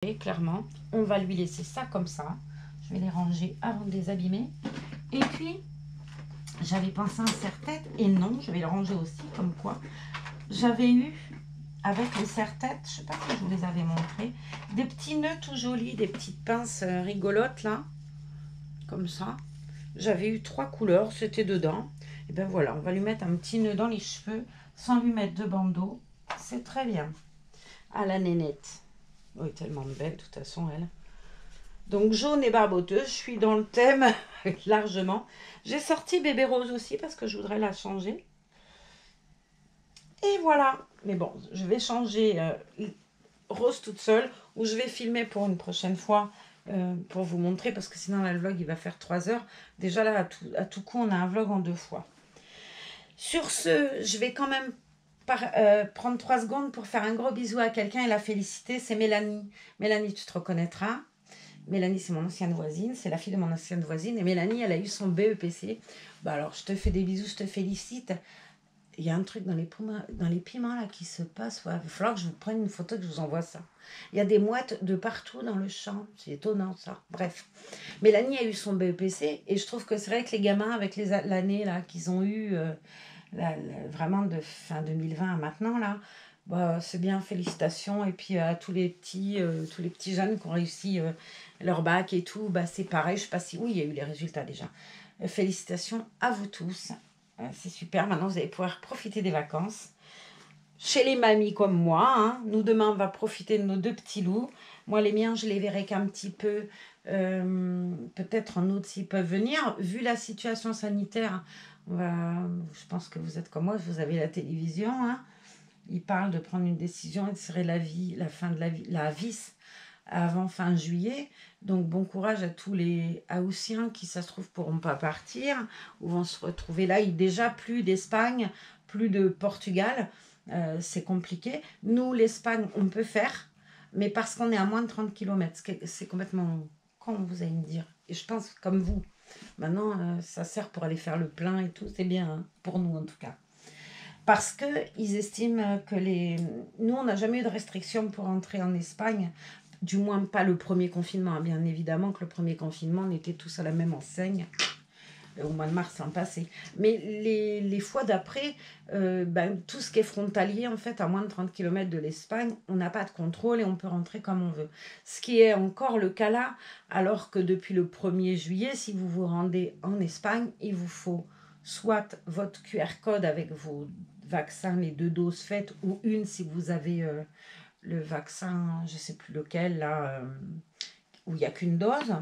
Et clairement, on va lui laisser ça comme ça. Je vais les ranger avant de les abîmer. Et puis, j'avais pensé à un serre-tête. Et non, je vais le ranger aussi, comme quoi. J'avais eu, avec le serre-tête, je ne sais pas si je vous les avais montrés, des petits nœuds tout jolis, des petites pinces rigolotes, là. Comme ça. J'avais eu 3 couleurs, c'était dedans. Et ben voilà, on va lui mettre un petit nœud dans les cheveux, sans lui mettre de bandeau. C'est très bien. À la nénette. Oui, tellement belle, de toute façon, elle. Donc, jaune et barboteuse, je suis dans le thème largement. J'ai sorti bébé rose aussi parce que je voudrais la changer. Et voilà. Mais bon, je vais changer rose toute seule ou je vais filmer pour une prochaine fois pour vous montrer parce que sinon, là, le vlog, il va faire 3 heures. Déjà, là, à tout coup, on a un vlog en 2 fois. Sur ce, je vais quand même prendre 3 secondes pour faire un gros bisou à quelqu'un et la féliciter. C'est Mélanie. Mélanie, tu te reconnaîtras. Mélanie, c'est mon ancienne voisine, c'est la fille de mon ancienne voisine. Et Mélanie, elle a eu son BEPC. Bah alors, je te fais des bisous, je te félicite. Il y a un truc dans les piments là qui se passe. Il va falloir que je vous prenne une photo, que je vous envoie ça. Il y a des mouettes de partout dans le champ. C'est étonnant ça. Bref. Mélanie a eu son BEPC et je trouve que c'est vrai que les gamins, avec l'année là qu'ils ont eu, vraiment de fin 2020 à maintenant là, bah, c'est bien, félicitations. Et puis à tous les petits jeunes qui ont réussi leur bac et tout, bah, c'est pareil. Je sais pas si... Oui, il y a eu les résultats déjà. Félicitations à vous tous. C'est super. Maintenant, vous allez pouvoir profiter des vacances. Chez les mamies comme moi. Hein. Nous, demain, on va profiter de nos 2 petits loups. Moi, les miens, je les verrai qu'un petit peu. Peut-être en août s'ils peuvent venir. Vu la situation sanitaire, je pense que vous êtes comme moi, vous avez la télévision. Hein. Ils parlent de prendre une décision et de serrer la fin de la vis avant fin juillet. Donc bon courage à tous les Haussiens qui, ça se trouve, pourront pas partir ou vont se retrouver là. Il déjà plus d'Espagne, plus de Portugal. C'est compliqué. Nous, l'Espagne, on peut faire, mais parce qu'on est à moins de 30 km. C'est complètement con, vous allez me dire. Et je pense comme vous. Maintenant, ça sert pour aller faire le plein et tout. C'est bien, hein, pour nous en tout cas. Parce qu'ils estiment que nous, on n'a jamais eu de restrictions pour entrer en Espagne, du moins pas le premier confinement. Bien évidemment que le premier confinement, on était tous à la même enseigne au mois de mars l'an passé. Mais les fois d'après, tout ce qui est frontalier, en fait, à moins de 30 km de l'Espagne, on n'a pas de contrôle et on peut rentrer comme on veut. Ce qui est encore le cas là, alors que depuis le 1er juillet, si vous vous rendez en Espagne, il vous faut soit votre QR code avec vos vaccins, les 2 doses faites, ou une si vous avez le vaccin, je ne sais plus lequel, là, où il n'y a qu'une dose,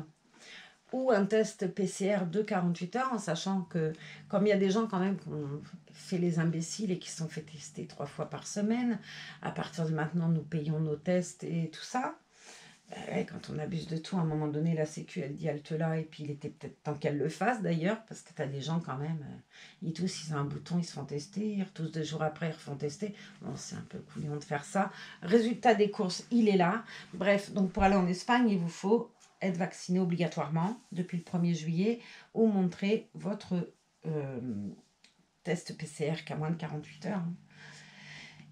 ou un test PCR de 48 heures, en sachant que, comme il y a des gens quand même qui ont fait les imbéciles et qui se sont fait tester 3 fois par semaine, à partir de maintenant, nous payons nos tests et tout ça. Quand on abuse de tout, à un moment donné, la Sécu, elle dit halte là, et puis il était peut-être temps qu'elle le fasse d'ailleurs, parce que tu as des gens quand même, ils toussent, ils ont un bouton, ils se font tester, ils retoussent 2 jours après, ils refont tester. Bon, c'est un peu couillon de faire ça. Résultat des courses, il est là. Bref, donc pour aller en Espagne, il vous faut être vacciné obligatoirement depuis le 1er juillet ou montrer votre test PCR qui a moins de 48 heures.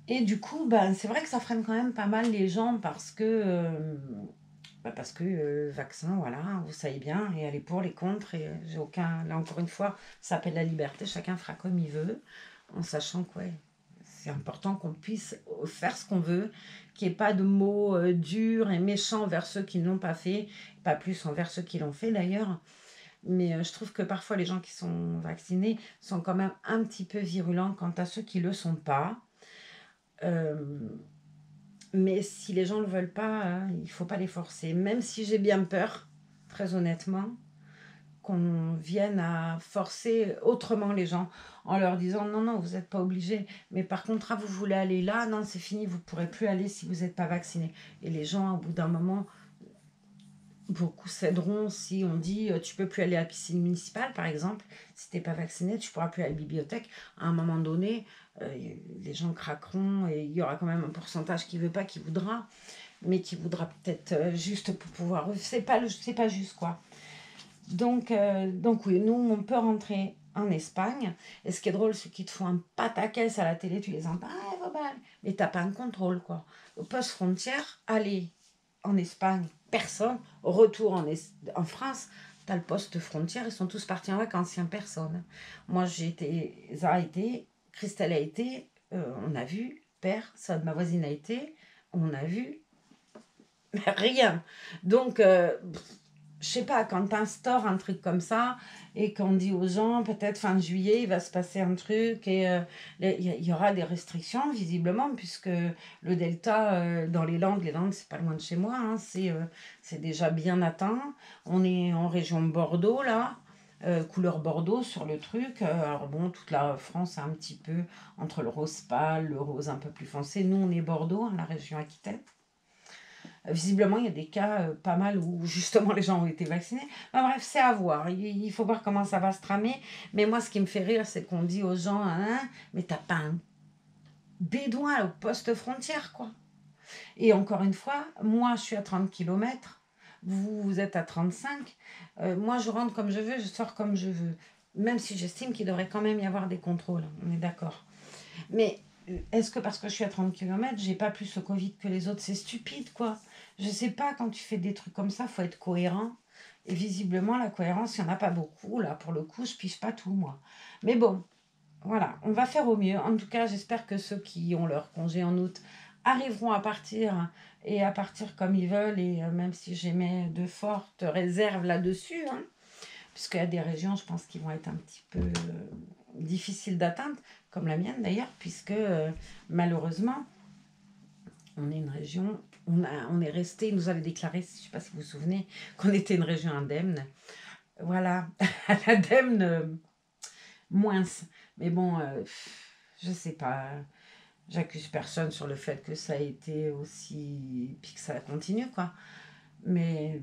Et du coup, c'est vrai que ça freine quand même pas mal les gens parce que vaccin, voilà, vous savez bien, et aller pour, les contre, et j'ai aucun... Là, encore une fois, ça s'appelle la liberté, chacun fera comme il veut, en sachant que, ouais, c'est important qu'on puisse faire ce qu'on veut, qu'il n'y ait pas de mots durs et méchants envers ceux qui ne l'ont pas fait, pas plus envers ceux qui l'ont fait d'ailleurs. Mais je trouve que parfois, les gens qui sont vaccinés sont quand même un petit peu virulents quant à ceux qui ne le sont pas. Mais si les gens ne le veulent pas, il ne faut pas les forcer. Même si j'ai bien peur, très honnêtement, qu'on vienne à forcer autrement les gens en leur disant non, non, vous n'êtes pas obligés. Mais par contre, vous voulez aller là, non, c'est fini, vous ne pourrez plus aller si vous n'êtes pas vacciné. Et les gens, au bout d'un moment, beaucoup céderont si on dit tu peux plus aller à la piscine municipale, par exemple. Si tu n'es pas vacciné, tu ne pourras plus aller à la bibliothèque. À un moment donné, les gens craqueront et il y aura quand même un pourcentage qui ne veut pas, qui voudra, mais qui voudra peut-être juste pour pouvoir... C'est pas juste, quoi. Donc oui, nous, on peut rentrer en Espagne. Et ce qui est drôle, c'est qu'ils te font un pataquès à la télé, tu les entends, mais t'as pas un contrôle, quoi. Au poste frontière, allez en Espagne, personne. Retour en France, tu as le poste frontière, ils sont tous partis en vacances, il n'y a personne. Moi, j'ai été, Zara a été, Christelle a été, on a vu, personne. Ma voisine a été, on a vu, rien. Donc, je sais pas, quand tu instaures un truc comme ça et qu'on dit aux gens, peut-être fin juillet, il va se passer un truc et il y aura des restrictions, visiblement, puisque le delta dans les Landes, c'est pas loin de chez moi, hein, c'est déjà bien atteint. On est en région de Bordeaux, là, couleur Bordeaux sur le truc. Alors bon, toute la France est un petit peu entre le rose pâle, le rose un peu plus foncé. Nous, on est Bordeaux, hein, la région Aquitaine. Visiblement, il y a des cas pas mal où justement les gens ont été vaccinés. Enfin, bref, c'est à voir. Il faut voir comment ça va se tramer. Mais moi, ce qui me fait rire, c'est qu'on dit aux gens, hein, mais t'as pas un bédouin au poste frontière, quoi. Et encore une fois, moi, je suis à 30 km, vous êtes à 35. Moi, je rentre comme je veux, je sors comme je veux. Même si j'estime qu'il devrait quand même y avoir des contrôles, on est d'accord. Mais est-ce que parce que je suis à 30 km, j'ai pas plus le Covid que les autres? C'est stupide, quoi. Je sais pas, quand tu fais des trucs comme ça, faut être cohérent. Et visiblement, la cohérence, il n'y en a pas beaucoup. Là, pour le coup, je pige pas tout, moi. Mais bon, voilà, on va faire au mieux. En tout cas, j'espère que ceux qui ont leur congé en août arriveront à partir et à partir comme ils veulent. Et même si j'émets de fortes réserves là-dessus, hein, puisqu'il y a des régions, je pense, qui vont être un petit peu difficiles d'atteindre, comme la mienne d'ailleurs, puisque malheureusement, on est une région, on est resté, ils nous avaient déclaré, je ne sais pas si vous vous souvenez, qu'on était une région indemne. Voilà, l'indemne, moins. Mais bon, je ne sais pas, j'accuse personne sur le fait que ça a été aussi, puis que ça continue, quoi. Mais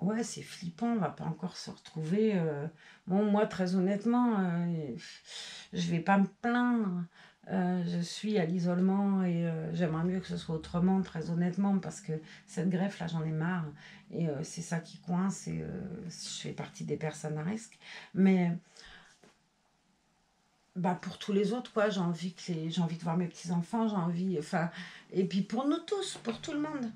ouais, c'est flippant, on va pas encore se retrouver. Bon, moi, très honnêtement, je vais pas me plaindre. Je suis à l'isolement et j'aimerais mieux que ce soit autrement, très honnêtement, parce que cette greffe, là, j'en ai marre. Et c'est ça qui coince et je fais partie des personnes à risque. Mais bah, pour tous les autres, quoi, j'ai envie de voir mes petits-enfants, j'ai envie, enfin, et puis pour nous tous, pour tout le monde.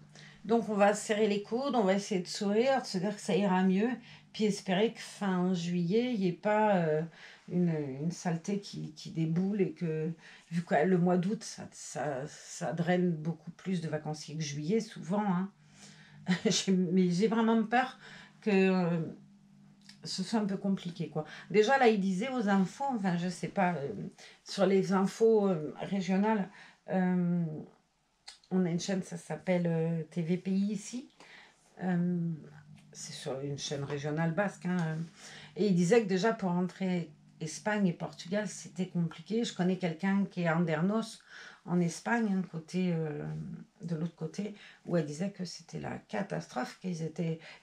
Donc on va serrer les coudes, on va essayer de sourire, de se dire que ça ira mieux, puis espérer que fin juillet, il n'y ait pas une saleté qui déboule et que, vu que le mois d'août, ça draine beaucoup plus de vacanciers que juillet, souvent, hein. Mais j'ai vraiment peur que ce soit un peu compliqué, quoi. Déjà, là, il disait aux infos, enfin, je sais pas, sur les infos régionales, euh, on a une chaîne, ça s'appelle TVPI ici. Euh, c'est sur une chaîne régionale basque, hein, et il disait que déjà pour rentrer Espagne et Portugal, c'était compliqué. Je connais quelqu'un qui est à Andernos, en Espagne, hein, de l'autre côté, où elle disait que c'était la catastrophe,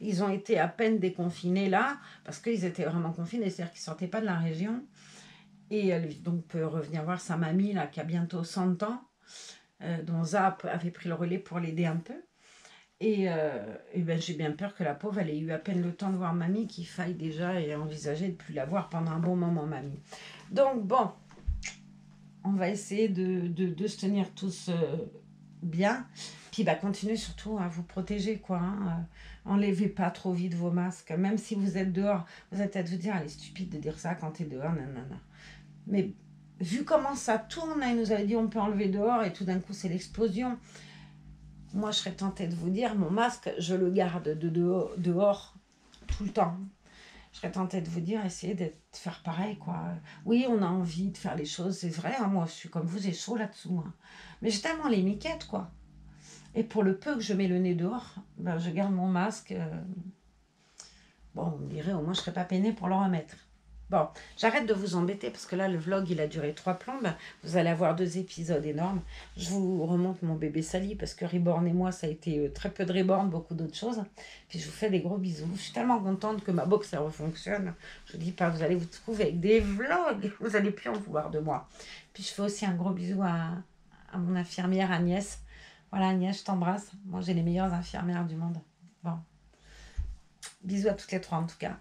ils ont été à peine déconfinés là, parce qu'ils étaient vraiment confinés, c'est-à-dire qu'ils ne sortaient pas de la région. Et elle donc peut revenir voir sa mamie là, qui a bientôt 100 ans, dont Zap avait pris le relais pour l'aider un peu. Et ben, j'ai bien peur que la pauvre, elle ait eu à peine le temps de voir mamie, qu'il faille déjà et envisager de ne plus la voir pendant un bon moment, mamie. Donc bon, on va essayer de se tenir tous bien. Puis bah, continuez surtout à vous protéger, quoi. Hein. Enlevez pas trop vite vos masques. Même si vous êtes dehors, vous allez peut-être vous dire, elle est stupide de dire ça quand tu es dehors, nanana. Mais vu comment ça tourne, hein, il nous avait dit on peut enlever dehors et tout d'un coup c'est l'explosion. Moi, je serais tentée de vous dire, mon masque, je le garde dehors tout le temps. Je serais tentée de vous dire, essayez de faire pareil, quoi. Oui, on a envie de faire les choses, c'est vrai. Hein, moi, je suis comme vous, j'ai chaud là-dessous. Hein. Mais j'ai tellement les miquettes, quoi. Et pour le peu que je mets le nez dehors, ben, je garde mon masque. Bon, on me dirait, au moins, je ne serais pas peinée pour le remettre. Bon, j'arrête de vous embêter parce que là, le vlog, il a duré 3 plombes. Vous allez avoir 2 épisodes énormes. Je vous remonte mon bébé Sally parce que Reborn et moi, ça a été très peu de Reborn, beaucoup d'autres choses. Puis je vous fais des gros bisous. Je suis tellement contente que ma box, ça refonctionne. Je vous dis pas, vous allez vous trouver avec des vlogs. Vous n'allez plus en vouloir de moi. Puis je fais aussi un gros bisou à mon infirmière Agnès. Voilà, Agnès, je t'embrasse. Moi, j'ai les meilleures infirmières du monde. Bon, bisous à toutes les 3 en tout cas.